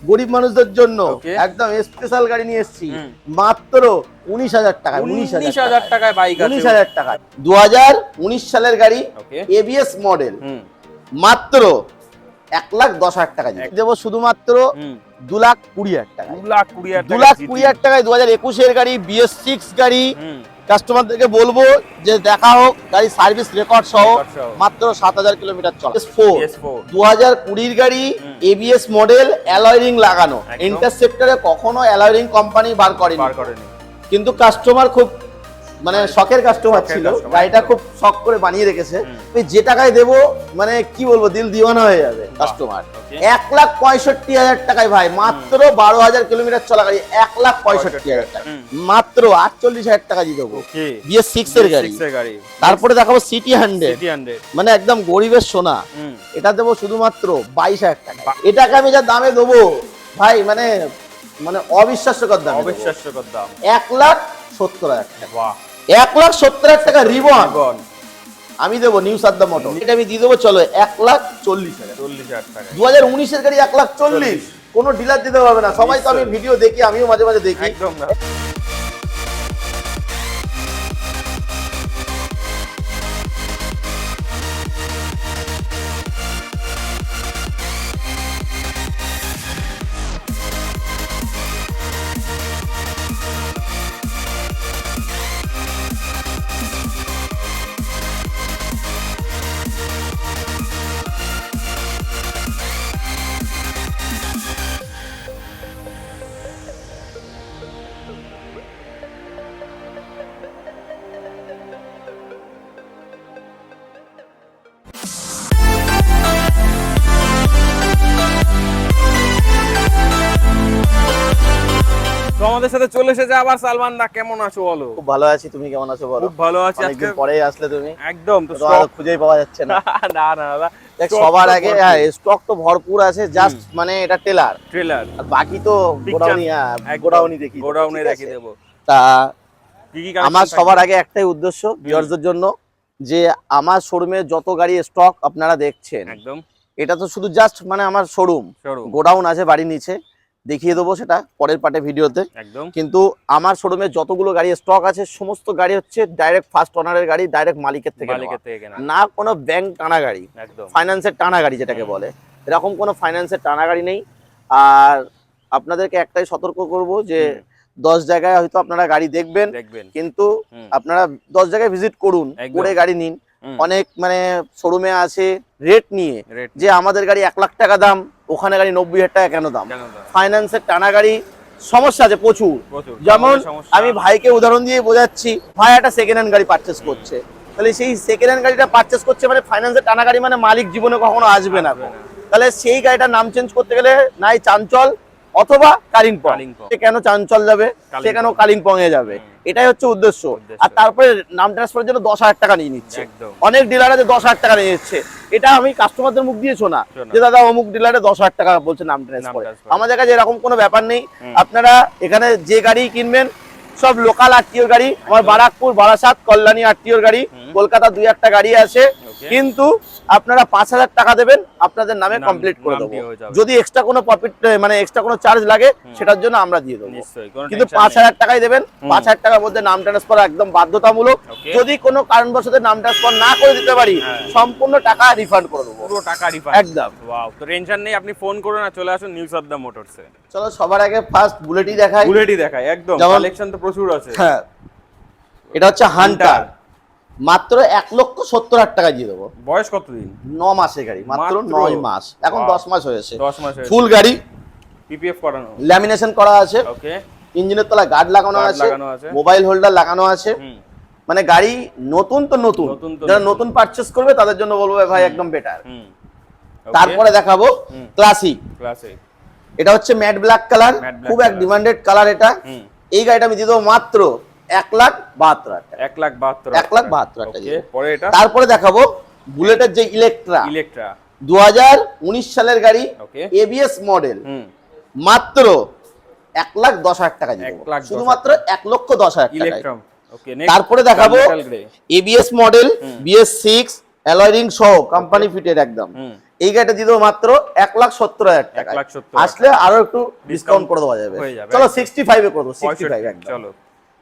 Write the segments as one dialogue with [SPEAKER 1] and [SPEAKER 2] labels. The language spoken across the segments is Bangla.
[SPEAKER 1] গরিব মানুষদের জন্য একদম স্পেশাল গাড়ি নিয়ে এসেছি মাত্র 19,000 টাকা।
[SPEAKER 2] 19,000 টাকায় বাইক আছে।
[SPEAKER 1] 19,000 টাকা 2019 সালের গাড়ি, এবিএস মডেল, মাত্র 1,10,000 টাকা দেবো। শুধুমাত্র 2,20,000 টাকা। 2,20,000 টাকায় 2021 এর গাড়ি, BS6 গাড়ি। কাস্টমারদেরকে বলবো যে দেখা হোক গাড়ি সার্ভিস রেকর্ড সহ, মাত্র 7,000 কিলোমিটার চলা। 2020 গাড়ি, এবিএস মডেল, অ্যালয় রিং লাগানো। ইন্টারসেপ্টরে কখনো অ্যালয় রিং কোম্পানি বার করেনি, কিন্তু কাস্টমার খুব মানে শখের কাস্টমার ছিল, গাড়িটা খুব শখ করে বানিয়ে রেখেছে। যে টাকায় দেবো মানে কি বলবো, দিল দিওয়ানা হয়ে যাবে কাস্টমার। 1,65,000 টাকায় ভাই, মাত্র 12,000 কিলোমিটার চলা গাড়ি, 1,65,000 টাকা, মাত্র 48,000 টাকা দিয়ে দেবো। BS6 এর গাড়ি। তারপরে দেখাবো সিটি 100, মানে একদম গরিবের সোনা। এটা দেবো শুধুমাত্র 22,000 টাকা। এটাকে আমি যা দামে দেবো ভাই, মানে মানে অবিশ্বাস্যকর দাম। 1,70,000 টাকা। 1,70,000 টাকা রিবন আমি দেবো নিউ সাদ্দাম মোটর। এটা আমি দিয়ে দেবো, চলো 1,40,000 টাকা। 2019 এর গাড়ি 1,40,000, কোনো ডিলার দিতে পারবে না। সবাই তো আমি ভিডিও দেখি, আমিও মাঝে মাঝে দেখি।
[SPEAKER 2] আমাদের সাথে চলে এসেছে আবার সালমান দা। কেমন আছো বলো?
[SPEAKER 1] খুব ভালো আছি, তুমি কেমন আছো বলো?
[SPEAKER 2] খুব ভালো আছি।
[SPEAKER 1] অনেকদিন পরে আসলে তুমি।
[SPEAKER 2] একদম, তো
[SPEAKER 1] খুঁজেই পাওয়া যাচ্ছে না।
[SPEAKER 2] না না দাদা,
[SPEAKER 1] সবার আগে স্টক তো ভরপুর আছে, জাস্ট মানে এটা ট্রেলার আর বাকি তো গোডাউনি দেখিয়ে দেব। তা আমার সবার আগে একটাই উদ্দেশ্য ভিউয়ারদের জন্য, যে আমার শোরুমে যত গাড়ি স্টক আপনারা দেখছেন, একদম এটা তো শুধু জাস্ট মানে আমার শোরুম, গোডাউন আছে বাড়ির নিচে, দেখিয়ে দেবো সেটা পরের পার্টে ভিডিওতে। কিন্তু আমার শোরুমে যতগুলো গাড়ি স্টক আছে, সমস্ত গাড়ি হচ্ছে ডাইরেক্ট ফার্স্ট ওনারের গাড়ি, ডাইরেক্ট মালিকের থেকে না কোনো ব্যাংক টানা গাড়ি, ফাইন্যান্সের টানা গাড়ি যেটাকে বলে, এরকম কোনো ফাইন্যান্সের টানা গাড়ি নেই। আর আপনাদেরকে একটাই সতর্ক করব যে 10 জায়গায় হয়তো আপনারা গাড়ি দেখবেন, কিন্তু আপনারা 10 জায়গায় ভিজিট করুন, করে গাড়ি নিন। অনেক মানে শোরুমে আছে রেট নিয়ে, যে আমাদের গাড়ি 1 লাখ টাকা দাম, ওখানে গাড়ি 90,000 টাকা কেন দাম। ফাইন্যান্সের টানা গাড়ি সমস্যা আছে প্রচুর। যেমন আমি ভাইকে উদাহরণ দিয়ে বোঝাচ্ছি, ভাই একটা সেকেন্ড হ্যান্ড গাড়ি পারচেস করছে, তাহলে সেই সেকেন্ড হ্যান্ড গাড়িটা পারচেস করছে মানে ফাইন্যান্সের টানা গাড়ি মানে মালিক জীবনে কখনো আসবে না। তাহলে সেই গাড়িটার নাম চেঞ্জ করতে গেলে নাই চাঞ্চল অথবা কালিম্পং, সে কেন চাঞ্চল যাবে, সে কেন কালিম্পং এ যাবে, এটাই হচ্ছে উদ্দেশ্য। আর তারপরে নাম ট্রান্সফারের জন্য 10,000 টাকা নিয়ে নিচ্ছে। অনেক ডিলার আছে 10,000 টাকা নিয়ে নিচ্ছে। এটা আমি কাস্টমারদের মুখ দিয়ে শোনা যে দাদা অমুক ডিলারে 10,000 টাকা বলছে নাম ট্রান্সফার। আমাদের কাছে এরকম কোনো ব্যাপার নেই। আপনারা এখানে যে গাড়ি কিনবেন সব লোকাল আরটিওর গাড়ি, আমার বারাকপুর, বারাসাত, কল্যাণী আরটিওর গাড়ি, কলকাতা 2-1টা গাড়ি আছে, কিন্তু আপনারা 5,000 টাকা দেবেন, আপনাদের নামে কমপ্লিট করে দেবো। যদি এক্সট্রা কোনো প্রফিট মানে এক্সট্রা কোনো চার্জ লাগে সেটার জন্য আমরা দিয়ে দেবো, কিন্তু 5,000 টাকাই দেবেন। 5,000 টাকার মধ্যে নাম ট্রান্সফার একদম বাধ্যতামূলক। যদি কোনো কারণবশত নাম ট্রান্সফার না করে দিতে পারি, সম্পূর্ণ টাকা রিফান্ড করে দেবো, পুরো টাকা রিফান্ড একদম।
[SPEAKER 2] ওয়াও, তো টেনশন নেই, আপনি ফোন করুন আর চলে আসুন নিউ সাদ্দাম মোটরসে।
[SPEAKER 1] চলো সবার আগে ফার্স্ট বুলেটই দেখাই।
[SPEAKER 2] একদম, কালেকশন তো প্রচুর আছে।
[SPEAKER 1] হ্যাঁ, এটা হচ্ছে হান্টার, মাত্র 1,70,000 টাকা দিয়ে দেবো।
[SPEAKER 2] বয়স কতদিন?
[SPEAKER 1] 9 মাসের গাড়ি, মাত্র 9 মাস, এখন 10 মাস হয়েছে।
[SPEAKER 2] 10 মাস
[SPEAKER 1] ফুল গাড়ি,
[SPEAKER 2] পিপিএফ করানো,
[SPEAKER 1] ল্যামিনেশন করা আছে, ওকে, ইঞ্জিনের তলায় গার্ড লাগানো আছে, মোবাইল হোল্ডার লাগানো আছে, মানে গাড়ি নতুন তো নতুন। যারা নতুন পারচেজ করবে তাদের জন্য বলবো ভাই একদম বেটার। তারপরে দেখাবো ক্লাসিক। এটা হচ্ছে ম্যাট ব্ল্যাক কালার, খুব এক ডিমান্ডেড কালার এটা। এই গাড়িটা আমি দিয়ে দেবো মাত্র 1,72,000 টাকা। 1,72,000 টাকা। তারপরে দেখাবো বুলেটের যে ইলেকট্রা 2019 সালের গাড়ি, এবিএস মডেল, মাত্র 1,10,000 টাকা দিয়ে দেবো, শুধুমাত্র 1,10,000 টাকা। তারপরে দেখাবো ABS model, BS6 alloy ring সহ কোম্পানি ফিটেড একদম। এই গাড়িটা দিয়ে দেবো মাত্র 1,70,000 টাকা।
[SPEAKER 2] 1,70,000
[SPEAKER 1] আসলে আরো একটু ডিসকাউন্ট করে দেওয়া যাবে। চলো 65 এ করে দেবো, 65 একদম।
[SPEAKER 2] চলো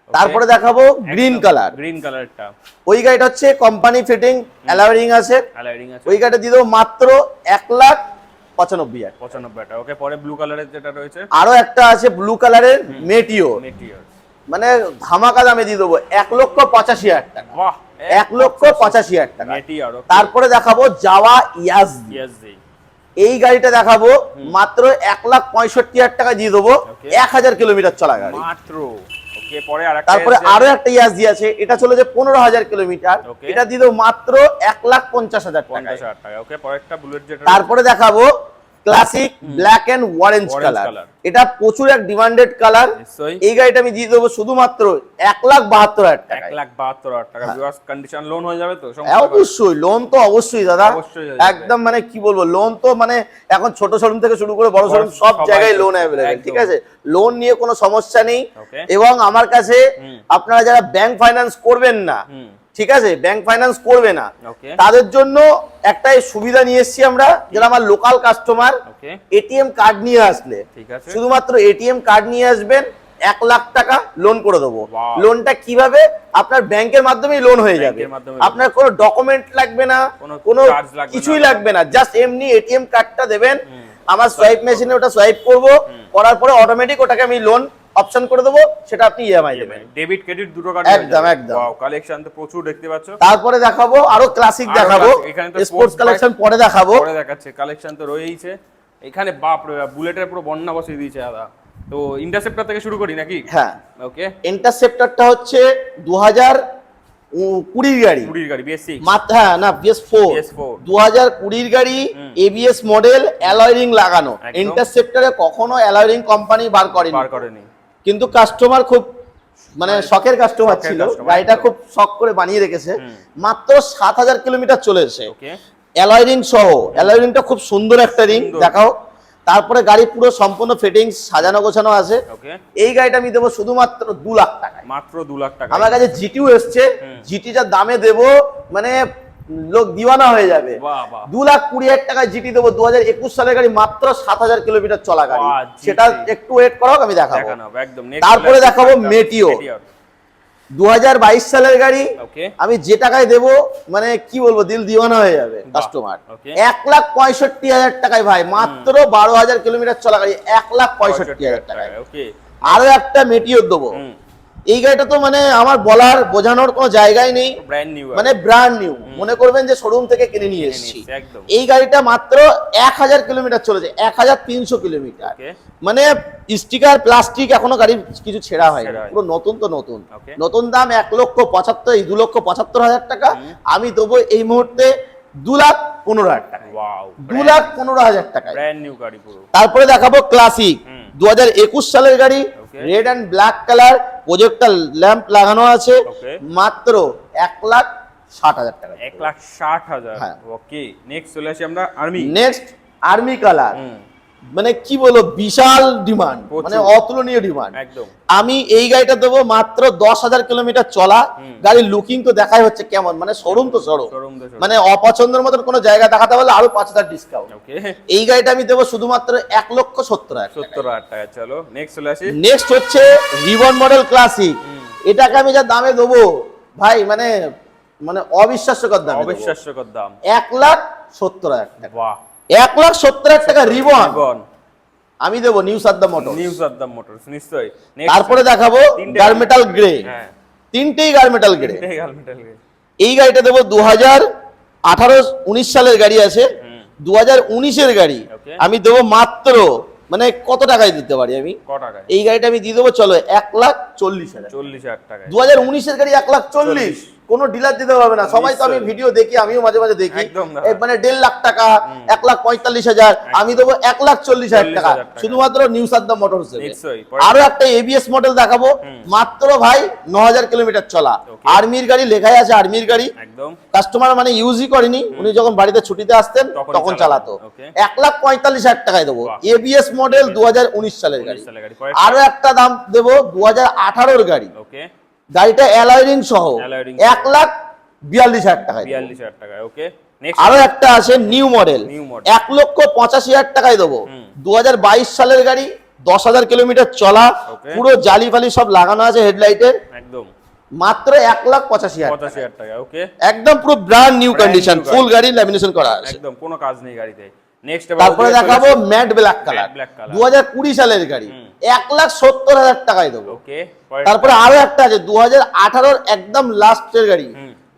[SPEAKER 1] তারপরে দেখাবো গ্রিন কালার।
[SPEAKER 2] গ্রিন কালারটা
[SPEAKER 1] ওই গাড়িটা হচ্ছে কোম্পানি ফিটিং, অ্যালয় আছে। ওই গাড়িটা দিয়ে দেবো মাত্র 1,95,000
[SPEAKER 2] টাকা। ওকে, পরে ব্লু কালারের যেটা রয়েছে,
[SPEAKER 1] আরো একটা আছে ব্লু কালারের মেটিও, মানে ধামাকা দামে দিয়ে দেবো 1,85,000 টাকা।
[SPEAKER 2] বাহ,
[SPEAKER 1] 1,85,000 টাকা।
[SPEAKER 2] মেটিওর।
[SPEAKER 1] তারপরে দেখাবো জাভা ইয়াজদি। এই গাড়িটা দেখাবো মাত্র 1,65,000 টাকা দিয়ে দেবো, 1000 কিলোমিটার চলা গাড়ি
[SPEAKER 2] মাত্র। ওকে, পরে আরেকটা,
[SPEAKER 1] তারপরে আরো একটা ইয়াজদি আছে, এটা চলে যে 15,000 কিলোমিটার, এটা দিয়ে দেবো মাত্র 1,50,000 টাকা।
[SPEAKER 2] ওকে, পরে একটা বুলেট যেটা,
[SPEAKER 1] তারপরে দেখাবো classic black and orange colour. এটা প্রচুর এক ডিমান্ডেড কালার। এই গাড়িটা আমি দিয়ে দেবো শুধুমাত্র 1,72,000 টাকা।
[SPEAKER 2] 1,72,000 টাকা। ভিউয়ার্স, কন্ডিশন লোন হয়ে যাবে তো?
[SPEAKER 1] অবশ্যই লোন তো অবশ্যই দাদা, একদম মানে কি বলবো, লোন তো মানে এখন ছোট শোরুম থেকে শুরু করে বড় শোরুম সব জায়গায় লোন অ্যাভেলেবল, ঠিক আছে? লোন নিয়ে কোনো সমস্যা নেই। এবং আমার কাছে আপনারা যারা ব্যাংক ফাইন্যান্স করবেন না, ঠিক আছে, ব্যাংক ফাইন্যান্স করবে না, তাদের জন্য একটাই সুবিধা নিয়ে এসেছি আমরা, যারা আমার লোকাল কাস্টমার, এটিএম কার্ড নিয়ে আসলে, শুধুমাত্র এটিএম কার্ড নিয়ে আসবেন, 1 লাখ টাকা লোন করে দেবো। লোনটা কিভাবে? আপনার ব্যাংকের মাধ্যমেই লোন হয়ে যাবে, আপনার কোনো ডকুমেন্ট লাগবে না, কোনো কিছুই লাগবে না, জাস্ট এমনি এটিএম কার্ডটা দেবেন, আমার সোয়াইপ মেশিনে ওটা সোয়াইপ করব, করার পরে অটোমেটিক ওটাকে আমি লোন অপশন করে দেবো, সেটা আপনি ইএমআই দেবেন।
[SPEAKER 2] ডেবিট ক্রেডিট দুটো কার্ড,
[SPEAKER 1] একদম একদম।
[SPEAKER 2] ওয়াও, কালেকশন তো প্রচুর দেখতে পাচ্ছ।
[SPEAKER 1] তারপরে দেখাবো আরো ক্লাসিক দেখাবো, স্পোর্টস কালেকশন পরে দেখাবো।
[SPEAKER 2] পরে দেখাচ্ছে, কালেকশন তো রয়েইছে এখানে। বাপ রে, বুলেটের পুরো বন্যা বসিয়ে দিয়েছে দাদা। তো ইন্টারসেপ্টর থেকে শুরু করি নাকি?
[SPEAKER 1] হ্যাঁ,
[SPEAKER 2] ওকে।
[SPEAKER 1] ইন্টারসেপ্টরটা হচ্ছে 2020 গাড়ি,
[SPEAKER 2] 20 গাড়ি BS6
[SPEAKER 1] মাত্র, হ্যাঁ না BS4, 2020 গাড়ি, ABS মডেল, অ্যালয় রিং লাগানো। ইন্টারসেপ্টরে কখনো অ্যালয় রিং কোম্পানি বার করেনি, কিন্তু কাস্টমার খুব মানে শখের কাস্টমার ছিল, গাড়িটা খুব শখ করে বানিয়ে রেখেছে। মাত্র 7,000 কিলোমিটার চলেছে, অ্যালয় রিং সহ। অ্যালয় রিংটা খুব সুন্দর একটা রিং, দেখাও। তারপরে গাড়ি পুরো সম্পূর্ণ ফিটিংস সাজানো গোছানো আছে। এই গাড়িটা আমি দেবো শুধুমাত্র 2 লাখ টাকা।
[SPEAKER 2] মাত্র 2 লাখ টাকা।
[SPEAKER 1] আমার কাছে জিটিও এসছে, জিটিটার দামে দেবো মানে লোক দিওয়ানা হয়ে যাবে। 2,20,000 টাকা জিটি দেবো, 2021 সালের গাড়ি, মাত্র 7,000 কিলোমিটার চলা গাড়ি। সেটা একটু ওয়েট করো, আমি দেখাবো। তারপরে দেখাবো মেটিও, 2022 সালের গাড়ি। আমি যে টাকায় দেবো মানে কি বলবো, দিল দিওয়ানা হয়ে যাবে কাস্টমার। 1,65,000 টাকায় ভাই, মাত্র 12,000 কিলোমিটার চলা গাড়ি, 1,65,000 টাকায়। আরো একটা মেটিও দেবো। এই গাড়িটা তো মানে আমার বলার বোঝানোর কোনো জায়গায় নেই, মানে ব্র্যান্ড নিউ, মনে করবেন যে শোরুম থেকে কিনে নিয়ে এসেছি। এই গাড়িটা মাত্র 1,000 কিলোমিটার চলেছে, 1,300 কিলোমিটার। মানে স্টিকার প্লাস্টিক এখনো গাড়ির কিছু ছেঁড়া হয়, পুরো নতুন তো নতুন। নতুন দাম 2,75,000 টাকা। আমি দেবো এই মুহূর্তে 2,15,000 টাকা। 2,15,000 টাকা ব্র্যান্ড নিউ গাড়ি পুরো। তারপরে দেখাবো ক্লাসিক, 2021 সালের গাড়ি, red and black colour, projector lamp লাগানো আছে, মাত্র 1,60,000 টাকা।
[SPEAKER 2] 1,60,000। ওকে, নেক্সট চলে আসি আমরা
[SPEAKER 1] নেক্সট আর্মি কালার। মানে কি বলবো, বিশাল ডিমান্ড, মানে অতুলনীয় ডিমান্ড। আমি এই গাড়িটা দেবো মাত্র 10,000 কিলোমিটার চলা গাড়ির। লুকিং তো দেখাই হচ্ছে কেমন, মানে শোরুম তো শোরুম, মানে অপছন্দের মতন কোনো জায়গা দেখাতে পারলে আরো 5,000 ডিসকাউন্ট। এই গাড়িটা আমি দেবো শুধুমাত্র 1,70,000 টাকা।
[SPEAKER 2] চলো নেক্সট চলে আসি।
[SPEAKER 1] নেক্সট হচ্ছে রিবন মডেল ক্লাসিক। এটাকে আমি যা দামে দেবো ভাই, মানে মানে অবিশ্বাস্যকর দাম, 1,70,000 টাকা। বাহ, 1,70,000 টাকা রিবন আমি দেবো নিউ সাদ্দাম মোটরস।
[SPEAKER 2] নিশ্চয়ই।
[SPEAKER 1] তারপরে দেখাবো গার্মেটাল গ্রে, তিনটেই গার্মেটাল গ্রে। এই গাড়িটা দেবো 2018-19 সালের গাড়ি আছে, 2019-এর গাড়ি। আমি দেবো মাত্র মানে কত টাকায় দিতে পারি আমি এই গাড়িটা, আমি দিয়ে দেবো চলো 1,40,000 টাকা। 2019-এর গাড়ি 1,40,000, কোনো ডিলার দিতে পারবে না। সবাই তো আমি ভিডিও দেখি, আমিও মাঝে মাঝে দেখি, মানে 1.5 লাখ টাকা, 1,45,000, আমি দেবো 1,40,000 টাকা শুধুমাত্র নিউ সাদ্দাম মোটরস। আরো একটা এবিএস মডেল দেখাবো, মাত্র ভাই 9,000 কিলোমিটার চলা, আর্মির গাড়ি, লেখাই আছে আর্মির গাড়ি। কাস্টমার মানে ইউজই করেনি, উনি যখন বাড়িতে ছুটিতে আসতেন তখন চালাতো। 1,45,000 টাকায় দেবো, এবিএস মডেল, 2019 সালের গাড়ি। আরো একটা দাম দেবো 2018-এর গাড়ি, গাড়িটা অ্যালয় রিং সহ, 1,42,000 টাকা।
[SPEAKER 2] ওকে,
[SPEAKER 1] আরো একটা আছে নিউ মডেল, 1,85,000 টাকায় দেবো। 2022 সালের গাড়ি, 10,000 কিলোমিটার চলা, পুরো জালি ফালি সব লাগানো আছে হেডলাইটের, একদম মাত্র 1,85,000 টাকা। ওকে, একদম পুরো ব্র্যান্ড নিউ কন্ডিশন, ফুল গাড়ি ল্যামিনেশন করা আছে, একদম কোনো কাজ নেই গাড়িতে। নেক্সট তারপরে দেখাবো ম্যাট ব্ল্যাক কালার, 2020 সালের গাড়ি, 1,70,000 টাকায় দেবো। ওকে, তারপরে আরো একটা আছে 2018 একদম লাস্টের গাড়ি,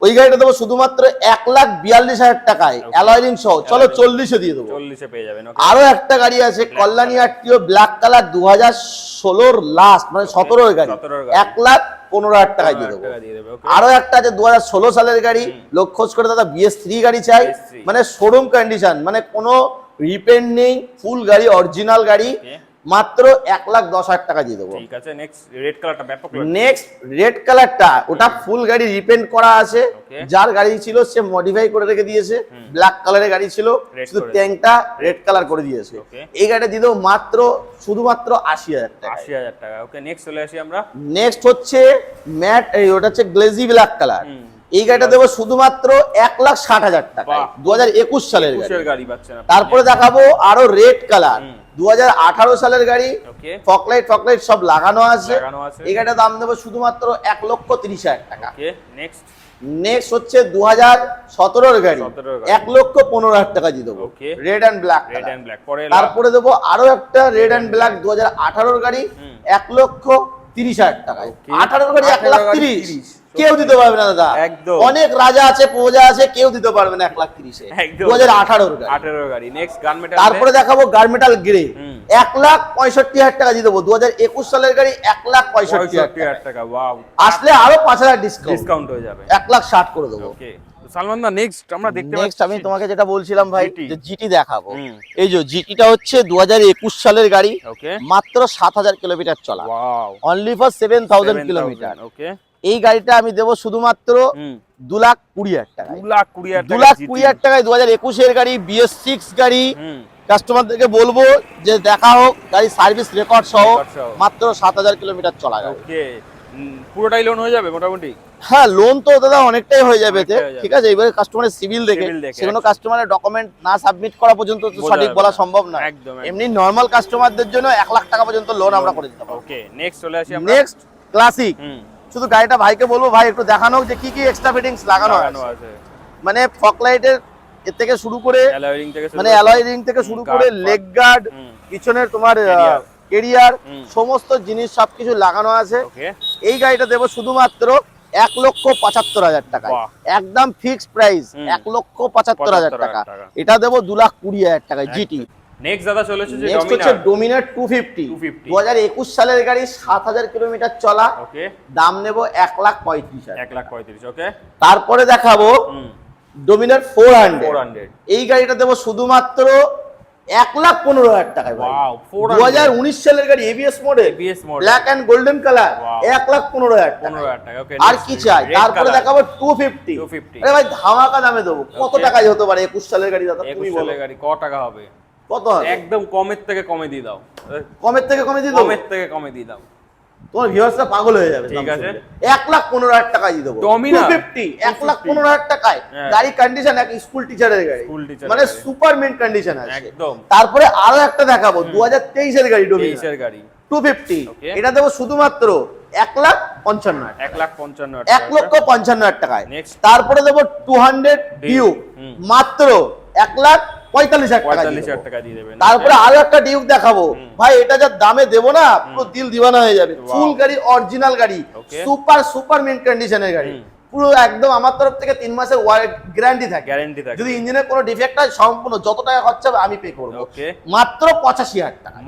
[SPEAKER 1] ওই গাড়িটা দেবো শুধুমাত্র 1,42,000 টাকায়, অ্যালয় রিং সহ। চলো 40-এ দিয়ে দেবো, 40-এ পেয়ে যাবেন। আরো একটা গাড়ি আছে Kalyani RTO black colour, 2016 last মানে 17 গাড়ি, 1,15,000 টাকায় দিয়ে দেবো। আরো একটা আছে 2016 সালের গাড়ি, লোক খোঁজ করে দাদা BS3 গাড়ি চাই, মানে শোরুম কন্ডিশন, মানে কোনো রিপেন্ট নেই, ফুল গাড়ি, অরিজিনাল গাড়ি, মাত্র 1,10,000 টাকা দিয়ে দেবো। ঠিক আছে, নেক্সট রেড কালারটা ব্যাপক, নেক্সট রেড কালারটা ওটা ফুল গাড়ি রিপেন্ট করা আছে, যার গাড়ি ছিল সে মডিফাই করে রেখে দিয়েছে, ব্ল্যাক কালারের গাড়ি ছিল, শুধু ট্যাঙ্কটা রেড কালার করে দিয়েছে। এই গাড়িটা দিয়ে দেবো মাত্র শুধুমাত্র 80,000 টাকা, 80,000 টাকা। ওকে, নেক্সট চলে আসি আমরা। নেক্সট হচ্ছে ম্যাট, ওটা হচ্ছে গ্লেজি ব্ল্যাক কালার, এই গাড়িটা দেবো শুধুমাত্র 1,60,000 টাকা, 2021 সালের গাড়ি পাচ্ছেন। তারপরে দেখাবো আরো রেড কালার, 2018 সালের গাড়ি, ফকলাইট সব লাগানো আছে, এই গাড়িটার দাম দেবো শুধুমাত্র 1,30,000 টাকা। নেক্সট হচ্ছে 2017 গাড়ি, 1,15,000 টাকা দিয়ে দেবো, রেড অ্যান্ড ব্ল্যাক। তারপরে দেবো আরো একটা রেড অ্যান্ড ব্ল্যাক 2018 গাড়ি, 1,30,000 টাকা। 18 গাড়ি 1,30,000 কেউ দিতে পারবে না দাদা, অনেক রাজা আছে প্রজা আছে, কেউ দিতে পারবে না 1,30,000 2018 গাড়ি। নেক্সট গানমেটাল, তারপরে দেখাবো গানমেটাল গ্রে, 1,65,000 টাকা দিয়ে দেবো, 2021 সালের গাড়ি, 1,65,000 টাকা। ওয়াও, আসলে আরো 5,000 ডিসকাউন্ট হয়ে যাবে, 1,60,000 করে দেবো। ওকে সালমান দা, নেক্সট আমরা দেখতে পাচ্ছি, নেক্সট আমি তোমাকে যেটা বলছিলাম ভাই, যে জিটি দেখাবো। এই যে জিটিটা হচ্ছে 2021 সালের গাড়ি, মাত্র 7,000 কিলোমিটার চলা, ওয়াও, অনলি ফর 7,000 কিলোমিটার। ওকে, এই গাড়িটা আমি দেবো শুধুমাত্র 2,20,000 টাকা, 2,20,000 টাকায় 2021 এর গাড়ি, BS6 গাড়ি। কাস্টমারদেরকে বলবো যে দেখা হোক গাড়ি সার্ভিস রেকর্ড সহ, মাত্র 7,000 কিলোমিটার চলা গাড়ি। ওকে, পুরোটাই লোন হয়ে যাবে মোটামুটি? হ্যাঁ, লোন তো দাদা অনেকটাই হয়ে যাবে, ঠিক আছে। এবারে কাস্টমারের সিভিল দেখে, সেগুলো কাস্টমারের ডকুমেন্ট না সাবমিট করা পর্যন্ত তো সঠিক বলা সম্ভব না। এমনি নরমাল কাস্টমারদের জন্য 1,00,000 টাকা পর্যন্ত লোন আমরা করে দিতে পারবো। ওকে, নেক্সট চলে আসি আমরা। নেক্সট ক্লাসিক, শুধু গাড়িটা ভাইকে বলবো ভাই একটু দেখানো যে কি কি এক্সট্রা ফিটিংস লাগানো আছে, মানে ফকলাইটের এর থেকে শুরু করে, মানে অ্যালয় রিং থেকে শুরু করে, লেগ গার্ড, পিছনের তোমার ক্যারিয়ার, সমস্ত জিনিস সবকিছু লাগানো আছে। এই গাড়িটা দেবো শুধুমাত্র 1,75,000 টাকা, একদম ফিক্সড প্রাইস, 1,75,000 টাকা। এটা দেবো 2,20,000 টাকায় জিটি। নেক্সট দাদা চলে এসেছে ডোমিনার 250, 2021 সালের গাড়ি, 7,000 কিলোমিটার চলা। ওকে, দাম নেব 1,35,000, 1,35,000। ওকে, তারপরে দেখাবো ডোমিনার 400, এই গাড়িটা দেবো শুধুমাত্র 1,15,000 টাকায়। ওয়াও, 2019 সালের গাড়ি, ABS model, black and golden colour, 1,15,000 টাকা। ওকে, আর কি চাই? তারপরে দেখাবো 250, আরে ভাই ধামাকা দামে দেবো। কত টাকায় হতে পারে 21 সালের গাড়ি দাদা? তুমি বলো গাড়ি কত টাকা হবে? কত? একদম কমের থেকে কমে দিয়ে দাও, কমের থেকে কমে দিয়ে দাও, কমের থেকে কমে দিয়ে দাও, তোমার ভিউয়ার্সরা পাগল হয়ে যাবে। ঠিক আছে, 1,15,000 টাকায় দিয়ে দেবো, 250, 1,15,000 টাকায়। গাড়ি কন্ডিশন এক স্কুল টিচারের গাড়ি, মানে সুপার মিন্ট কন্ডিশন আছে একদম। তারপরে আরো একটা দেখাবো 2023 এর গাড়ি, 2023 এর গাড়ি, 250, এটা দেবো শুধুমাত্র 1,55,000, 1,55,000 টাকায়। তারপরে দেবো 200 ডিউ, মাত্র 1,45,000 টাকা দিয়ে দেবেন। তারপরে আরো একটা ডিউক দেখাবো ভাই, এটা যা দামে দেবো না, পুরো দিল দিওয়ানা হয়ে যাবে। ফুল গাড়ি, অরিজিনাল গাড়ি, সুপার মিন্ট কন্ডিশনের গাড়ি, পুরো একদম আমার তরফ থেকে 3 মাসের গ্যারান্টি থাকে। যদি ইঞ্জিনের কোনো ডিফেক্ট হয়, সম্পূর্ণ যত টাকা খরচা হবে আমি পে করবো, মাত্র 85,000 টাকা,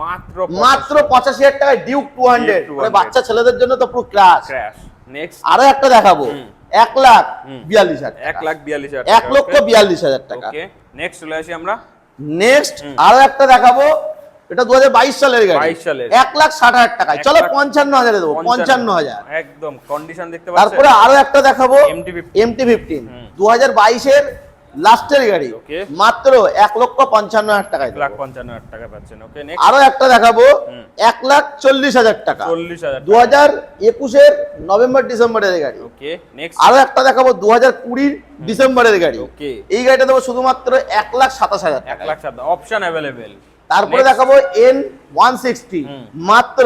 [SPEAKER 1] মাত্র 85,000 টাকায় ডিউক 200, মানে বাচ্চা ছেলেদের জন্য তো পুরো ক্রাশ। নেক্সট আরো একটা দেখাবো 1,42,000, 1,42,000 টাকা। নেক্সট চলে আসি আমরা। নেক্সট আরো একটা দেখাবো, এটা 2022 সালের গাড়ি, 1,60,000 টাকায়। চলো 55,000 এ দেবো, 55,000 একদম কন্ডিশন দেখতে পাচ্ছেন। তারপরে আরো একটা দেখাবো MT-15, 2022 এর লাস্টের গাড়ি, মাত্র 1,55,000 টাকায়, 1,55,000 টাকা পাচ্ছেন। ওকে, নেক্সট আরো একটা দেখাবো 1,40,000 টাকা,
[SPEAKER 2] 40,000
[SPEAKER 1] 2021-এর নভেম্বর ডিসেম্বরের গাড়ি।
[SPEAKER 2] ওকে নেক্সট
[SPEAKER 1] আরো একটা দেখাবো 2020 ডিসেম্বরের গাড়ি।
[SPEAKER 2] ওকে
[SPEAKER 1] এই গাড়িটা দেবো শুধুমাত্র 1,27,000 টাকা।
[SPEAKER 2] 1,07,000 অপশন अवेलेबल।
[SPEAKER 1] তারপরে দেখাবো N160 মাত্র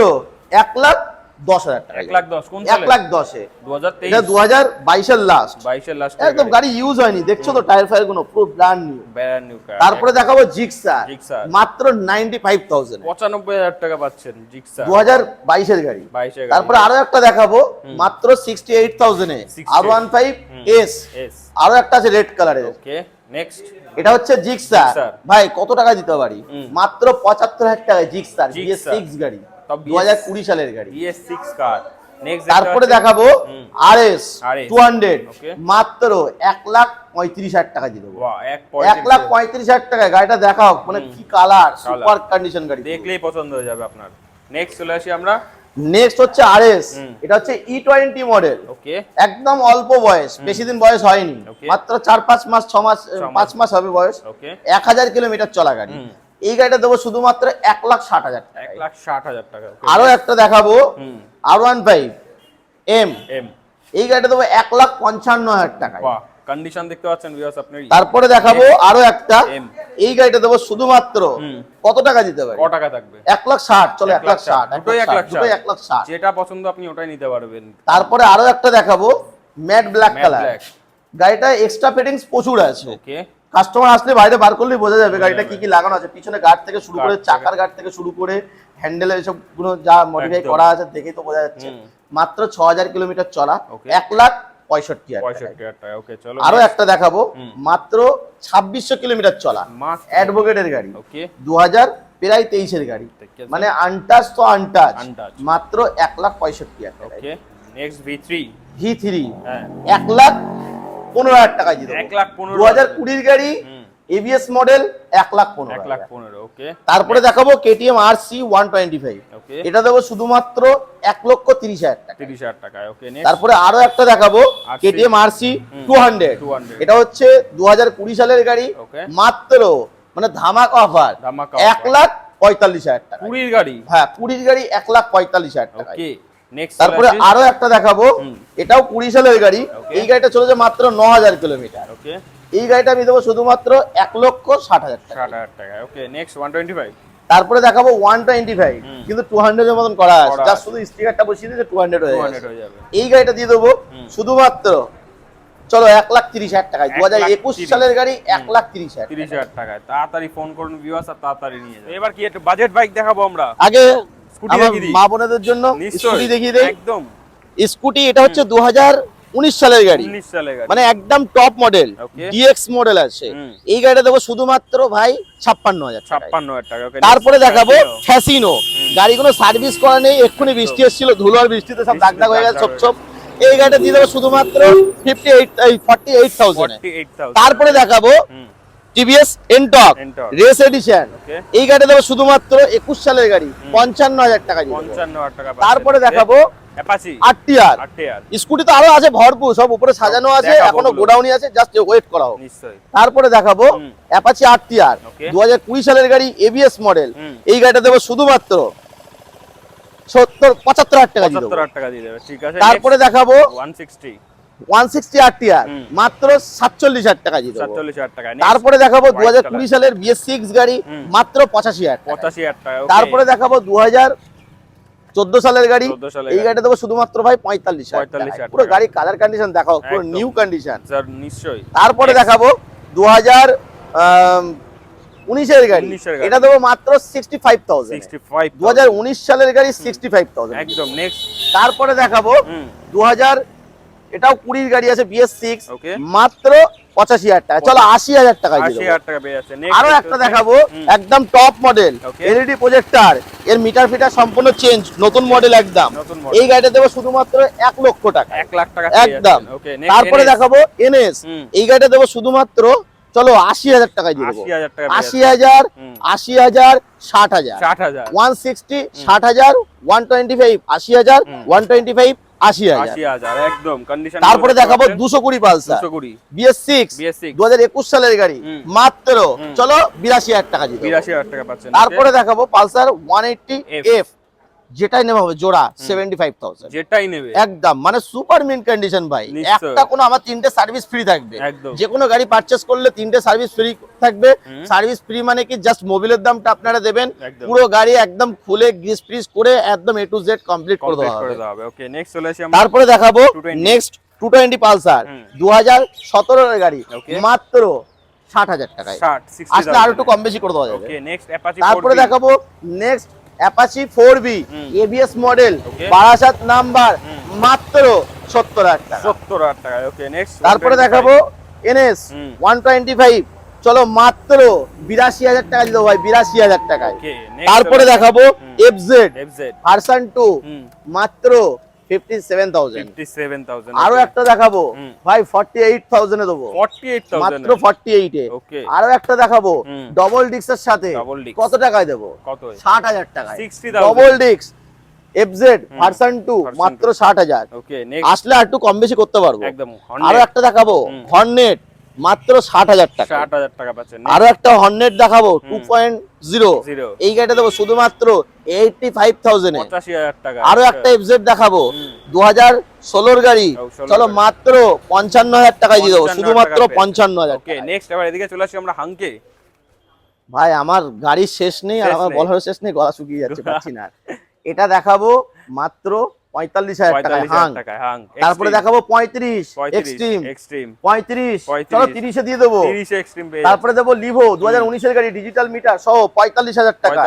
[SPEAKER 1] 1,10,000 টাকা।
[SPEAKER 2] 1,10,000 কোন সালে?
[SPEAKER 1] 1,10,000
[SPEAKER 2] 2023
[SPEAKER 1] এটা 2022-এর লাস্ট।
[SPEAKER 2] 22 এর লাস্ট
[SPEAKER 1] একদম গাড়ি ইউজ হয়নি, দেখছো তো টায়ার ফায়ার গুলো পুরো brand new.
[SPEAKER 2] Brand new car.
[SPEAKER 1] তারপরে দেখাবো জিক্সার
[SPEAKER 2] জিক্সার।
[SPEAKER 1] মাত্র 95,000
[SPEAKER 2] 95,000 টাকা পাচ্ছেন জিক্সার
[SPEAKER 1] 2022-এর গাড়ি।
[SPEAKER 2] 22 এর গাড়ি।
[SPEAKER 1] তারপরে আরো একটা দেখাবো মাত্র 68,000 এ
[SPEAKER 2] 68,000
[SPEAKER 1] R15 S।
[SPEAKER 2] এস
[SPEAKER 1] আরো একটা আছে রেড কালারের,
[SPEAKER 2] ওকে নেক্সট
[SPEAKER 1] এটা হচ্ছে জিক্সার।
[SPEAKER 2] জিক্সার।
[SPEAKER 1] ভাই কত টাকা দিতে পারি? মাত্র 75,000 টাকায় জিক্সার
[SPEAKER 2] জিক্সার।
[SPEAKER 1] BS6 গাড়ি,
[SPEAKER 2] তব
[SPEAKER 1] 2020 সালের গাড়ি।
[SPEAKER 2] BS6 কার। নেক্সট
[SPEAKER 1] তারপরে দেখাবো RS
[SPEAKER 2] RS
[SPEAKER 1] 200
[SPEAKER 2] Okay.
[SPEAKER 1] মাত্র 1,35,000 টাকা দিয়ে দেবো।
[SPEAKER 2] বাহ
[SPEAKER 1] 1,35,000 টাকায় গাড়িটা দেখাও, মানে কি কালার, সুপার কন্ডিশন গাড়ি,
[SPEAKER 2] দেখলেই পছন্দ হয়ে যাবে আপনার। নেক্সট চলে আসি আমরা।
[SPEAKER 1] নেক্সট হচ্ছে RS, এটা হচ্ছে E20 মডেল,
[SPEAKER 2] ওকে
[SPEAKER 1] একদম অল্প বয়স, বেশি দিন বয়স হয়নি,
[SPEAKER 2] Okay.
[SPEAKER 1] মাত্র 4-5 মাস 6 মাস 5 মাস হবে বয়স,
[SPEAKER 2] ওকে
[SPEAKER 1] 1000 কিলোমিটার চলা গাড়ি। এই গাড়িটা দেবো শুধুমাত্র 1,60,000 টাকা।
[SPEAKER 2] 1,60,000 টাকা ওকে
[SPEAKER 1] আরো একটা দেখাবো R15 M,
[SPEAKER 2] এম
[SPEAKER 1] এই গাড়িটা দেবো 1,55,000 টাকা।
[SPEAKER 2] বাহ কন্ডিশন দেখতে পাচ্ছেন ভিউয়ার্স আপনার।
[SPEAKER 1] তারপরে দেখাবো আরো একটা,
[SPEAKER 2] M।
[SPEAKER 1] এই গাড়িটা দেবো শুধুমাত্র কত টাকা দিতে পারি?
[SPEAKER 2] কত টাকা থাকবে?
[SPEAKER 1] 1,60,000, চলো 1,60,000,
[SPEAKER 2] দুটোই
[SPEAKER 1] 1,60,000।
[SPEAKER 2] যেটা পছন্দ আপনি ওটাই নিতে পারবেন।
[SPEAKER 1] তারপরে আরো একটা দেখাবো matte black
[SPEAKER 2] Matte
[SPEAKER 1] colour,
[SPEAKER 2] black।
[SPEAKER 1] গাড়িটা এক্সট্রা ফিটিংস প্রচুর আছে,
[SPEAKER 2] ওকে
[SPEAKER 1] কাস্টমার আসলে বাইরে বার করলেই বোঝা যাবে গাড়িটা কি কি লাগানো আছে। পিছনে গার্ড থেকে শুরু করে, চাকার গার্ড থেকে শুরু করে, হ্যান্ডেলের এসব গুলো যা মডিফাই
[SPEAKER 2] একদম।
[SPEAKER 1] করা আছে দেখেই তো বোঝা যাচ্ছে। মাত্র 6,000 কিলোমিটার চলা,
[SPEAKER 2] Okay।
[SPEAKER 1] 1,65,000 টাকা।
[SPEAKER 2] 65,000 টাকা ওকে চলো
[SPEAKER 1] আরো একটা দেখাবো মাত্র 2,600 কিলোমিটার চলা,
[SPEAKER 2] মাত্র।
[SPEAKER 1] অ্যাডভোকেটের গাড়ি,
[SPEAKER 2] ওকে
[SPEAKER 1] 2023-এর গাড়ি,
[SPEAKER 2] ঠিক আছে।
[SPEAKER 1] মানে আনটাচ তো আনটাচ,
[SPEAKER 2] Untouched।
[SPEAKER 1] মাত্র 1,65,000 টাকা।
[SPEAKER 2] ওকে নেক্সট V3
[SPEAKER 1] V3
[SPEAKER 2] হ্যাঁ
[SPEAKER 1] 1,15,000 টাকা দিয়ে দেবো।
[SPEAKER 2] 1,15,000
[SPEAKER 1] 2020-এর গাড়ি, ABS মডেল, 1,15,000
[SPEAKER 2] 1,15,000 ওকে
[SPEAKER 1] তারপরে দেখাবো KTM RC 125,
[SPEAKER 2] ওকে
[SPEAKER 1] এটা দেবো শুধুমাত্র 1,30,000 টাকা।
[SPEAKER 2] 30,000 টাকা ওকে নেক্সট
[SPEAKER 1] তারপরে আরো একটা দেখাবো
[SPEAKER 2] RC
[SPEAKER 1] KTM RC 200,
[SPEAKER 2] 200
[SPEAKER 1] এটা হচ্ছে 2020 সালের গাড়ি,
[SPEAKER 2] Okay।
[SPEAKER 1] মাত্র মানে ধামাকা অফার
[SPEAKER 2] ধামাকা
[SPEAKER 1] 1,45,000 টাকা।
[SPEAKER 2] পুরীর গাড়ি
[SPEAKER 1] হ্যাঁ, 20 গাড়ি 1,45,000 টাকা।
[SPEAKER 2] ওকে নেক্সট
[SPEAKER 1] তারপরে আরো একটা দেখাবো, এটাও 20 সালের গাড়ি,
[SPEAKER 2] Okay।
[SPEAKER 1] এই গাড়িটা চলেছে মাত্র 9,000 কিলোমিটার।
[SPEAKER 2] ওকে
[SPEAKER 1] এই গাড়িটা আমি দেবো শুধুমাত্র 1,60,000 টাকা।
[SPEAKER 2] 60,000 টাকা ওকে নেক্সট 125
[SPEAKER 1] তারপরে দেখাবো 125, কিন্তু 200 এর মতন করা আছে,
[SPEAKER 2] করা
[SPEAKER 1] যা
[SPEAKER 2] আছে।
[SPEAKER 1] শুধু স্টিকারটা বসিয়ে দিয়েছে 200 হয়ে
[SPEAKER 2] 200
[SPEAKER 1] গেছে।
[SPEAKER 2] হয়ে যাবে
[SPEAKER 1] এই গাড়িটা দিয়ে দেবো শুধুমাত্র চলো 1,30,000 টাকায়, 2021 সালের গাড়ি 1,30,000।
[SPEAKER 2] 30,000 টাকায় তাড়াতাড়ি ফোন করুন ভিউয়ার্স আর তাড়াতাড়ি নিয়ে যান। এবার কি একটা বাজেট বাইক দেখাবো আমরা।
[SPEAKER 1] আগে
[SPEAKER 2] স্কুটি
[SPEAKER 1] আমার
[SPEAKER 2] দেখিয়ে দিই।
[SPEAKER 1] মা বোনেদের জন্য
[SPEAKER 2] নিশ্চয়ই
[SPEAKER 1] স্কুটি দেখিয়ে দেই।
[SPEAKER 2] একদম
[SPEAKER 1] স্কুটি এটা হচ্ছে 2019 সালের গাড়ি,
[SPEAKER 2] 19 সালের গাড়ি
[SPEAKER 1] মানে একদম top model,
[SPEAKER 2] Okay।
[SPEAKER 1] DX model আছে। এই গাড়িটা দেবো শুধুমাত্র ভাই 56,000 টাকা।
[SPEAKER 2] 56,000 টাকা ওকে
[SPEAKER 1] তারপরে দেখাবো ফ্যাসিনো, গাড়িগুলো সার্ভিস করা নেই, এক্ষুনি বৃষ্টি এসেছিল, ধুলো আর বৃষ্টিতে সব দাগ দাগ হয়ে গেছে ছোপ ছোপ। এই গাড়িটা দিয়ে দেবো শুধুমাত্র 48,000।
[SPEAKER 2] 48,000
[SPEAKER 1] তারপরে দেখাবো TVS Ntorq
[SPEAKER 2] Ntorq।
[SPEAKER 1] Race edition,
[SPEAKER 2] Okay।
[SPEAKER 1] এই গাড়িটা দেবো শুধুমাত্র 21 সালের গাড়ি, 55,000 টাকা দিয়ে দেবো।
[SPEAKER 2] 55,000 টাকা
[SPEAKER 1] তারপরে দেখাবো
[SPEAKER 2] অ্যাপাচি
[SPEAKER 1] আরটিআর,
[SPEAKER 2] 8,000
[SPEAKER 1] স্কুটি তো আরো আছে ভরপুর, সব উপরে সাজানো আছে,
[SPEAKER 2] দেখাবো
[SPEAKER 1] এখনো
[SPEAKER 2] ওগুলো।
[SPEAKER 1] গোডাউনি আছে, জাস্ট ওয়েট করা হোক।
[SPEAKER 2] নিশ্চয়ই
[SPEAKER 1] তারপরে দেখাবো অ্যাপাচি আরটিআর,
[SPEAKER 2] Okay।
[SPEAKER 1] 2020 সালের গাড়ি, ABS মডেল, এই গাড়িটা দেবো শুধুমাত্র 75,000 টাকা দিয়ে দেবো।
[SPEAKER 2] 75,000 টাকা দিয়ে দেবে ঠিক আছে।
[SPEAKER 1] তারপরে দেখাবো
[SPEAKER 2] 160
[SPEAKER 1] 160 আরটিআর, মাত্র 47,000 টাকা দিয়ে দেবো।
[SPEAKER 2] 47,000 টাকা
[SPEAKER 1] তারপরে দেখাবো
[SPEAKER 2] White
[SPEAKER 1] 2020 সালের BS6 গাড়ি, মাত্র 85,000 টাকা।
[SPEAKER 2] 85,000 টাকা ওকে
[SPEAKER 1] তারপরে দেখাবো 2014 সালের গাড়ি,
[SPEAKER 2] 14 সালের
[SPEAKER 1] এই
[SPEAKER 2] গাড়ি।
[SPEAKER 1] গাড়িটা দেবো শুধুমাত্র ভাই 45,000
[SPEAKER 2] 45,000
[SPEAKER 1] টাকা। পুরো
[SPEAKER 2] টাকা।
[SPEAKER 1] গাড়ি কালার কন্ডিশন দেখাও, পুরো
[SPEAKER 2] একদম।
[SPEAKER 1] New condition.
[SPEAKER 2] স্যার নিশ্চয়ই
[SPEAKER 1] তারপরে দেখাবো 2019 এর গাড়ি,
[SPEAKER 2] 19 এর গাড়ি।
[SPEAKER 1] এটা দেবো মাত্র 65,000।
[SPEAKER 2] 65
[SPEAKER 1] 2019 সালের গাড়ি 65,000।
[SPEAKER 2] একদম নেক্সট
[SPEAKER 1] তারপরে দেখাবো 2000, এটাও 20 গাড়ি আছে BS6,
[SPEAKER 2] Okay।
[SPEAKER 1] মাত্র 85,000 টাকা। চলো 80,000 টাকা দিয়ে দেবো।
[SPEAKER 2] 80,000 টাকা পেয়ে যাচ্ছে
[SPEAKER 1] আরো একটা দেখাবো একদম top model,
[SPEAKER 2] Okay।
[SPEAKER 1] LED projector, এর মিটার ফিটার সম্পূর্ণ চেঞ্জ, নতুন মডেল একদম।
[SPEAKER 2] নতুন model।
[SPEAKER 1] এই গাড়িটা দেবো শুধুমাত্র 1 লক্ষ টাকা
[SPEAKER 2] 1 লাখ টাকা
[SPEAKER 1] একদম।
[SPEAKER 2] ওকে
[SPEAKER 1] তারপরে দেখাবো NS, এই গাড়িটা দেবো শুধুমাত্র চলো 80,000 টাকায় দিয়ে দেবো।
[SPEAKER 2] 80,000 টাকা
[SPEAKER 1] 80,000, 80,000, 60,000,
[SPEAKER 2] 60,000
[SPEAKER 1] 160, 60,000, 125, 80,000, 125, 80,000।
[SPEAKER 2] 80,000 একদম কন্ডিশন।
[SPEAKER 1] তারপরে দেখাবো 220 পালসার
[SPEAKER 2] 220
[SPEAKER 1] BS6,
[SPEAKER 2] BS6
[SPEAKER 1] 2021 সালের গাড়ি, মাত্র চলো 82,000 টাকা দিয়ে দেবো।
[SPEAKER 2] 82,000 টাকা পাচ্ছেন
[SPEAKER 1] তারপরে দেখাবো পালসার 180
[SPEAKER 2] F,
[SPEAKER 1] F, যেটাই নেওয়া হবে জোড়া 75,000
[SPEAKER 2] যেটাই নেবে
[SPEAKER 1] একদম, মানে সুপার মিন্ট কন্ডিশন ভাই। একটা কোনো আমার 3টে সার্ভিস ফ্রি থাকবে, যে কোনো গাড়ি পারচেজ করলে 3টে সার্ভিস ফ্রি থাকবে। সার্ভিস ফ্রি মানে কি, জাস্ট মোবিলের দামটা আপনারা দেবেন, পুরো গাড়ি একদম খুলে গ্রিস ফ্রিজ করে একদম A to Z কমপ্লিট করে দেওয়া হবে।
[SPEAKER 2] ওকে, নেক্সট চলে আসি আমরা।
[SPEAKER 1] তারপরে দেখাবো নেক্সট 220 পালসার 2017 এর গাড়ি, মাত্র 60,000 টাকায়। আসলে আরো একটু কম বেশি করে দেওয়া যাবে।
[SPEAKER 2] ওকে, নেক্সট অ্যাপাচি।
[SPEAKER 1] তারপরে দেখাবো next Apache 4B ABS model, Barasat number, মাত্র 70,000 টাকা।
[SPEAKER 2] 70,000 টাকা। ওকে, নেক্সট।
[SPEAKER 1] তারপরে দেখাবো NS 125, চলো মাত্র 82,000 টাকা দিতে ভাই, 82,000 টাকায়। তারপরে দেখাবো FZ ভার্সন 2, মাত্র 57,000। আরো একটা দেখাবো ভাই 48,000 এ দেবো,
[SPEAKER 2] 48,000
[SPEAKER 1] মাত্র 48 এ।
[SPEAKER 2] ওকে,
[SPEAKER 1] আরো একটা দেখাবো ডবল ডিক্সের সাথে, কত টাকায় দেবো?
[SPEAKER 2] কত?
[SPEAKER 1] 60,000 টাকায়।
[SPEAKER 2] 60,000
[SPEAKER 1] ডবল ডিক্স FZ ভার্সন 2, মাত্র 60,000।
[SPEAKER 2] ওকে,
[SPEAKER 1] আসলে আর একটু কম বেশি করতে পারবো।
[SPEAKER 2] একদম।
[SPEAKER 1] আরো একটা দেখাবো হর্নেট, মাত্র 60,000 টাকা।
[SPEAKER 2] 60,000 টাকা পাচ্ছেন।
[SPEAKER 1] আরো একটা হর্নেট দেখাবো 2.0, এই গাড়িটা দেবো শুধুমাত্র 85,000 এ।
[SPEAKER 2] 85,000 টাকা।
[SPEAKER 1] আরো একটা FZ দেখাবো 2016 এর গাড়ি, চলো মাত্র 55,000 টাকায় দিয়ে দেবো, শুধুমাত্র 55,000।
[SPEAKER 2] ওকে, নেক্সট এবার এদিকে চলে আসি আমরা হাঙ্কে।
[SPEAKER 1] ভাই আমার গাড়ির শেষ নেই, আর আমার বলার শেষ নেই, গলা শুকিয়ে যাচ্ছে, পাচ্ছি না। এটা দেখাবো মাত্র 45,000 টাকায় হাং। তারপরে দেখাবো 35 এক্সট্রিম, 35, চলো 30 এ দিয়ে দেবো। তারপরে দেবো লিভো 2019 এর গাড়ি, ডিজিটাল মিটার সহ 45,000 টাকা।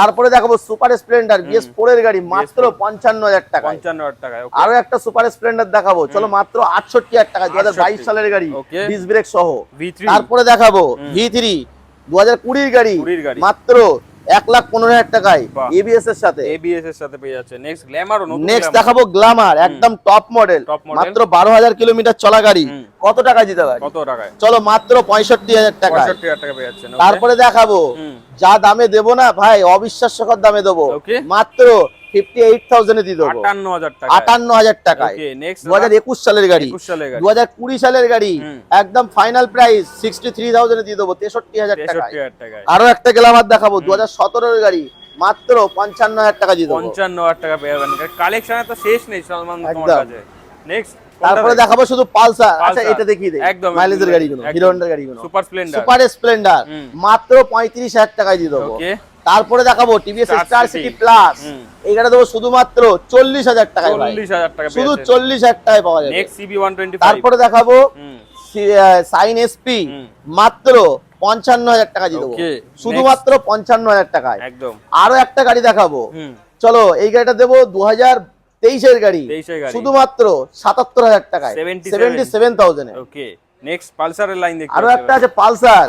[SPEAKER 1] তারপরে দেখাবো সুপার স্প্লেন্ডার BS4 এর গাড়ি, মাত্র 55,000 টাকা। আরো একটা সুপার স্প্লেন্ডার দেখাবো, চলো মাত্র 68,000 টাকা, 2022 সালের গাড়ি, ডিস ব্রেক সহ। তারপরে দেখাবো V3 2020 এর গাড়ি, মাত্র 1,15,000 টাকায় ABS এর সাথে পেয়ে যাচ্ছে। নেক্সট দেখাবো গ্ল্যামার, একদম টপ মডেল, মাত্র 12,000 কিলোমিটার চলা গাড়ি, কত টাকা দিতে পারি?
[SPEAKER 2] কত টাকায়?
[SPEAKER 1] চলো মাত্র 65,000 টাকা।
[SPEAKER 2] 65,000 টাকা পেয়ে যাচ্ছেন।
[SPEAKER 1] তারপরে দেখাবো যা দামে দেবো না ভাই, অবিশ্বাস্যকর দামে দেবো, মাত্র 58,000 এ দিয়ে দেবো, 58,000 টাকায়। 2021 সালের গাড়ি, 2020 সালের গাড়ি, একদম ফাইনাল প্রাইস 63,000 এ দিয়ে দেবো, 63,000 টাকায়। আরো একটা গ্ল্যামার দেখাবো 2017 এর গাড়ি, মাত্র 55,000 টাকা দিয়ে দেবো।
[SPEAKER 2] 55,000 টাকা পেয়ে যাবেন। কালেকশনে তো শেষ নেই সালমান তোমার কাছে। নেক্সট
[SPEAKER 1] তারপরে দেখাবো শুধু পালসার। আচ্ছা এটা দেখিয়ে দেই, মাইলেজের গাড়িগুলো, হিরো হন্ডার গাড়িগুলো, সুপার স্প্লেন্ডার, মাত্র 35,000 টাকায় দিয়ে দেবো। তারপরে দেখাবো টিভিএস স্টার সিটি প্লাস, এইটা দেবো শুধুমাত্র 40,000 টাকায়,
[SPEAKER 2] 40,000 টাকা
[SPEAKER 1] শুধু 40,000 টাকায় পাওয়া যাবে।
[SPEAKER 2] Next CB 125।
[SPEAKER 1] তারপরে দেখাবো সাইন SP, মাত্র 55,000 টাকা দিয়ে দেবো, শুধুমাত্র 55,000 টাকায়।
[SPEAKER 2] একদম।
[SPEAKER 1] আরো একটা গাড়ি দেখাবো, চলো এই গাড়িটা দেবো 2023 এর গাড়ি, শুধুমাত্র 77,000 টাকায়, 77,000 এ।
[SPEAKER 2] ওকে, নেক্সট পালসারের লাইন দেখতে।
[SPEAKER 1] আরো একটা আছে পালসার,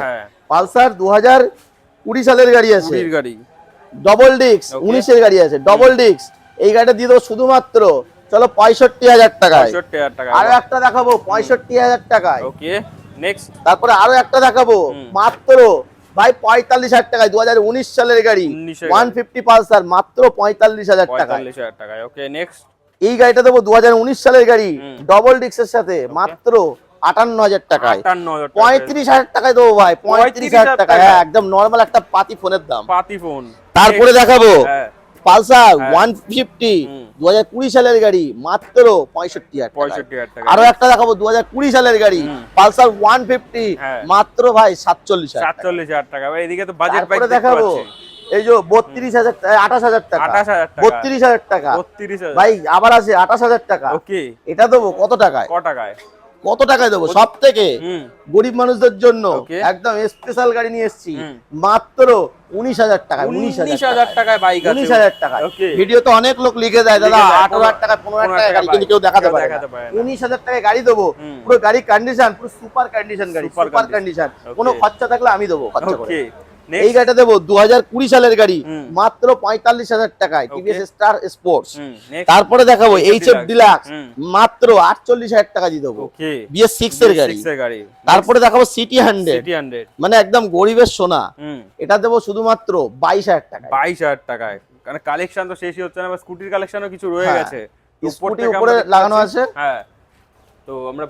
[SPEAKER 1] পালসার 2020 সালের গাড়ি আছে, ডবল ডিস্ক 19 এর গাড়ি আছে, ডবল ডিস্ক, এই গাড়িটা দিয়ে দেবো শুধুমাত্র চলো 65,000 টাকায়।
[SPEAKER 2] 65,000 টাকা।
[SPEAKER 1] আরো একটা দেখাবো 65,000 টাকায়।
[SPEAKER 2] ওকে, নেক্সট।
[SPEAKER 1] তারপরে আরো একটা দেখাবো মাত্র ভাই 45,000 টাকায়, 2019 সালের গাড়ি, 150 পালসার, মাত্র 45,000 টাকায়।
[SPEAKER 2] 45,000 টাকায়। ওকে, নেক্সট।
[SPEAKER 1] এই গাড়িটা দেবো 2019 সালের গাড়ি, ডবল ডিস্কের সাথে, মাত্র 58,000 টাকায়। 35,000 টাকায় দেবো ভাই, 35,000 টাকায়। হ্যাঁ, একদম নরমাল একটা পাতি ফোনের দাম, পাতি ফোন। তারপরে দেখাবো পালসার 150 2020 সালের গাড়ি, মাত্র 65,000 টাকা। আরো একটা দেখাবো 2020 সালের গাড়ি, পালসার 150, মাত্র ভাই 47,000
[SPEAKER 2] টাকা। ভাই এদিকে তো বাজেট বাইক
[SPEAKER 1] দেখাবো, এই যে 32,000 28,000 টাকা, 32,000 টাকা ভাই, আবার আছে 28,000 টাকা। ওকে, এটা দেবো কত টাকায়? কত টাকায় দেবো? সব থেকে গরিব মানুষদের জন্য একদম স্পেশাল গাড়ি নিয়ে এসেছি, মাত্র 19,000 টাকায়। 19,000 টাকায় বাইক আছে, 19,000 টাকায়। ভিডিও তো অনেক লোক লিখে দেয় দাদা 18,000 টাকা 15,000 টাকা গাড়ি, কিন্তু কেউ দেখাতে পারে না। 19,000 টাকায় গাড়ি দেবো, পুরো গাড়ি কন্ডিশন, পুরো সুপার কন্ডিশন গাড়ি, সুপার কন্ডিশন, কোনো খরচা থাকলে আমি দেবো খরচা করে। এই গাড়িটা দেবো 2020 সালের গাড়ি, মাত্র 45,000 টাকায়, টিভিএস স্টার স্পোর্টস। তারপরে দেখাবো HF ডিলাক্স, মাত্র 48,000 টাকা দিয়ে দেবো, BS6 এর গাড়ি। তারপরে দেখাবো সিটি 100, মানে একদম গরিবের সোনা, এটা দেবো শুধুমাত্র 22,000 টাকা। 22,000 টাকায়, কারণ কালেকশন তো শেষই হচ্ছে না, স্কুটির কালেকশনও কিছু রয়ে গেছে, স্কুটি উপরে লাগানো আছে। হ্যাঁ,
[SPEAKER 2] তো আমরা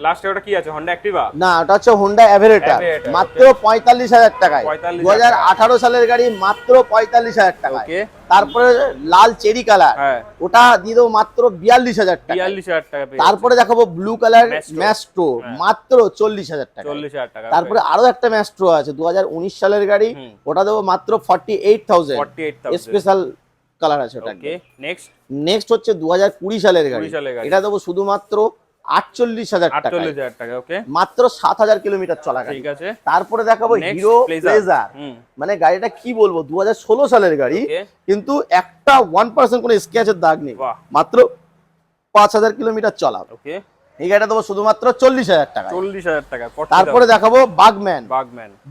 [SPEAKER 2] লাস্টে ওটা কি আছে, হন্ডা অ্যাক্টিভা?
[SPEAKER 1] না, ওটা হচ্ছে হোন্ডা অ্যাভারেটার, মাত্র 45,000 টাকায়। 2018 সালের গাড়ি, মাত্র 45,000 টাকায়। তারপরে লাল চেরি কালার, ওটা দিয়ে দেবো মাত্র 42,000 টাকা।
[SPEAKER 2] 42,000 টাকা।
[SPEAKER 1] তারপরে দেখাবো ব্লু কালার ম্যাস্ট্রো, মাত্র 40,000 টাকা।
[SPEAKER 2] 40,000 টাকা।
[SPEAKER 1] তারপরে আরো একটা ম্যাস্ট্রো আছে 2019 সালের গাড়ি, ওটা দেবো মাত্র 48,000। স্পেশাল কালার আছে ওটা। নেক্সট হচ্ছে 2020 সালের গাড়ি, এটা দেবো শুধুমাত্র 48,000 টাকা।
[SPEAKER 2] 48,000 টাকা, ওকে।
[SPEAKER 1] মাত্র 7,000 কিলোমিটার চলা গাড়ি।
[SPEAKER 2] ঠিক আছে।
[SPEAKER 1] তারপরে দেখাবো হিরো প্লেজার, মানে গাড়িটা কি বলবো 2016 সালের গাড়ি, কিন্তু একটা 1% কোনো স্ক্র্যাচের দাগ নেই, মাত্র 5,000 কিলোমিটার চলা।
[SPEAKER 2] ওকে,
[SPEAKER 1] এই গাড়িটা দেবো শুধুমাত্র 40,000 টাকা।
[SPEAKER 2] 40,000 টাকা।
[SPEAKER 1] তারপরে দেখাবো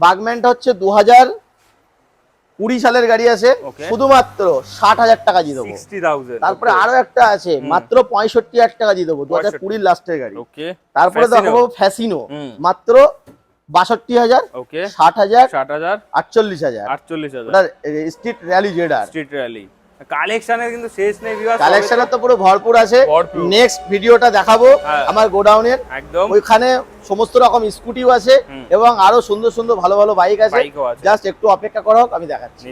[SPEAKER 1] বাগম্যানটা হচ্ছে 2020 সালের গাড়ি আছে, শুধুমাত্র 60,000 টাকা দিয়ে দেবো।
[SPEAKER 2] 60,000।
[SPEAKER 1] তারপরে আরো একটা আছে, মাত্র 65,000 টাকা দিয়ে দেবো, 2020 লাস্টের গাড়ি। তারপরে দেখাবো ফ্যাসিনো, মাত্র 62,000। 60,000, 48,000। স্ট্রিট র্যালি জেডার।
[SPEAKER 2] কালেকশনের কিন্তু শেষ নেই ভিউয়ার্স,
[SPEAKER 1] কালেকশনের তো পুরো ভরপুর আছে। নেক্সট ভিডিওটা দেখাবো আমার গোডাউনের, একদম ওইখানে সমস্ত রকম স্কুটিও আছে এবং আরো সুন্দর সুন্দর ভালো ভালো বাইক আছে। জাস্ট একটু অপেক্ষা করো, আমি দেখাচ্ছি।